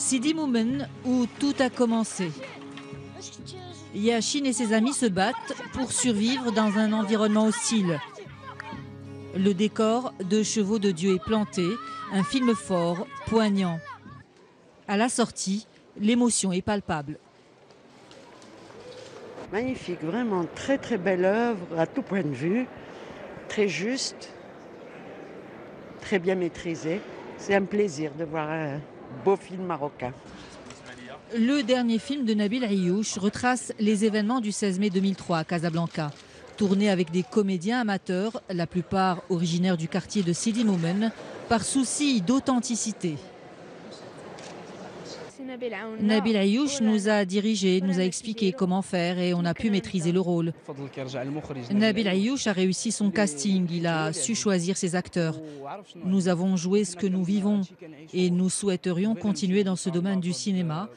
Sidi Moumen, où tout a commencé. Yachin et ses amis se battent pour survivre dans un environnement hostile. Le décor de Chevaux de Dieu est planté, un film fort, poignant. À la sortie, l'émotion est palpable. Magnifique, vraiment très très belle œuvre à tout point de vue, très juste, très bien maîtrisée. C'est un plaisir de voir un beau film marocain. Le dernier film de Nabil Ayouch retrace les événements du 16 mai 2003 à Casablanca. Tourné avec des comédiens amateurs, la plupart originaires du quartier de Sidi Moumen, par souci d'authenticité. Nabil Ayouch nous a dirigés, nous a expliqué comment faire et on a pu maîtriser le rôle. Nabil Ayouch a réussi son casting, il a su choisir ses acteurs. Nous avons joué ce que nous vivons et nous souhaiterions continuer dans ce domaine du cinéma.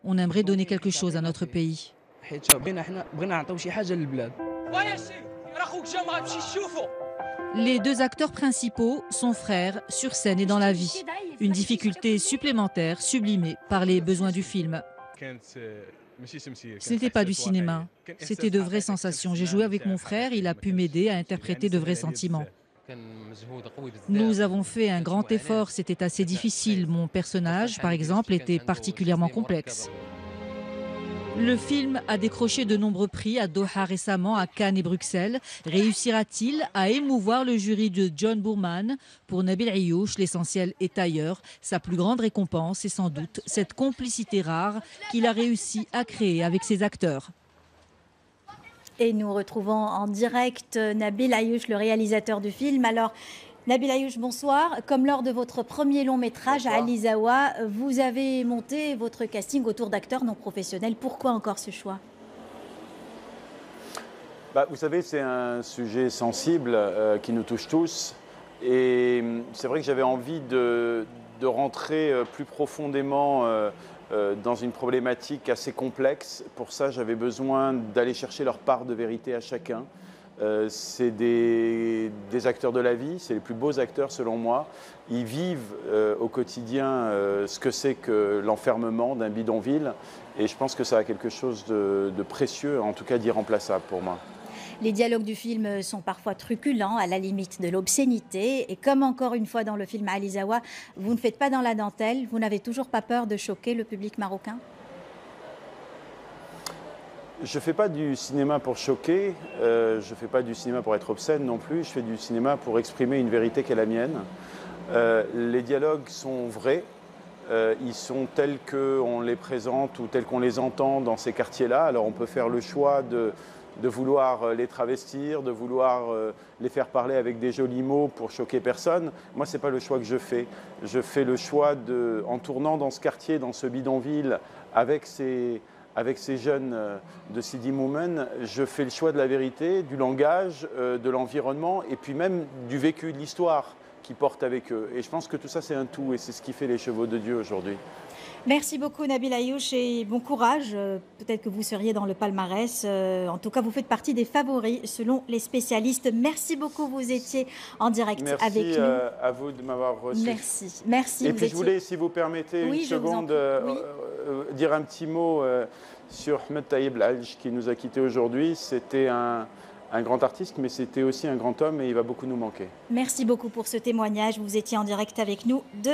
On aimerait donner quelque chose à notre pays. Les deux acteurs principaux sont frères sur scène et dans la vie. Une difficulté supplémentaire sublimée par les besoins du film. Ce n'était pas du cinéma, c'était de vraies sensations. J'ai joué avec mon frère, il a pu m'aider à interpréter de vrais sentiments. Nous avons fait un grand effort, c'était assez difficile. Mon personnage, par exemple, était particulièrement complexe. Le film a décroché de nombreux prix à Doha récemment, à Cannes et Bruxelles. Réussira-t-il à émouvoir le jury de John Boorman? Pour Nabil Ayouch, l'essentiel est ailleurs. Sa plus grande récompense est sans doute cette complicité rare qu'il a réussi à créer avec ses acteurs. Et nous retrouvons en direct Nabil Ayouch, le réalisateur du film. Alors, Nabil Ayouch, bonsoir. Comme lors de votre premier long métrage à Ali Zawa, vous avez monté votre casting autour d'acteurs non professionnels. Pourquoi encore ce choix? Vous savez, c'est un sujet sensible qui nous touche tous. Et c'est vrai que j'avais envie de rentrer plus profondément dans une problématique assez complexe. Pour ça, j'avais besoin d'aller chercher leur part de vérité à chacun. C'est des acteurs de la vie, c'est les plus beaux acteurs selon moi. Ils vivent au quotidien ce que c'est que l'enfermement d'un bidonville et je pense que ça a quelque chose de précieux, en tout cas d'irremplaçable pour moi. Les dialogues du film sont parfois truculents, à la limite de l'obscénité. Et comme encore une fois dans le film Ali Zawa, vous ne faites pas dans la dentelle, vous n'avez toujours pas peur de choquer le public marocain? Je ne fais pas du cinéma pour choquer, je ne fais pas du cinéma pour être obscène non plus, je fais du cinéma pour exprimer une vérité qui est la mienne. Les dialogues sont vrais, ils sont tels qu'on les présente ou tels qu'on les entend dans ces quartiers-là. Alors on peut faire le choix de vouloir les travestir, de vouloir les faire parler avec des jolis mots pour choquer personne. Moi, ce n'est pas le choix que je fais. Je fais le choix, en tournant dans ce quartier, dans ce bidonville, avec ces jeunes de Sidi Moumen, je fais le choix de la vérité, du langage, de l'environnement et puis même du vécu, de l'histoire qu'ils portent avec eux. Et je pense que tout ça, c'est un tout et c'est ce qui fait les Chevaux de Dieu aujourd'hui. Merci beaucoup Nabil Ayouch et bon courage. Peut-être que vous seriez dans le palmarès. En tout cas, vous faites partie des favoris selon les spécialistes. Merci beaucoup, vous étiez en direct avec nous. Merci à vous de m'avoir reçu. Merci. Merci. Et puis je voulais, si vous permettez, une seconde, dire un petit mot sur Ahmed Taïeb Lhadj qui nous a quittés aujourd'hui. C'était un grand artiste, mais c'était aussi un grand homme et il va beaucoup nous manquer. Merci beaucoup pour ce témoignage. Vous étiez en direct avec nous de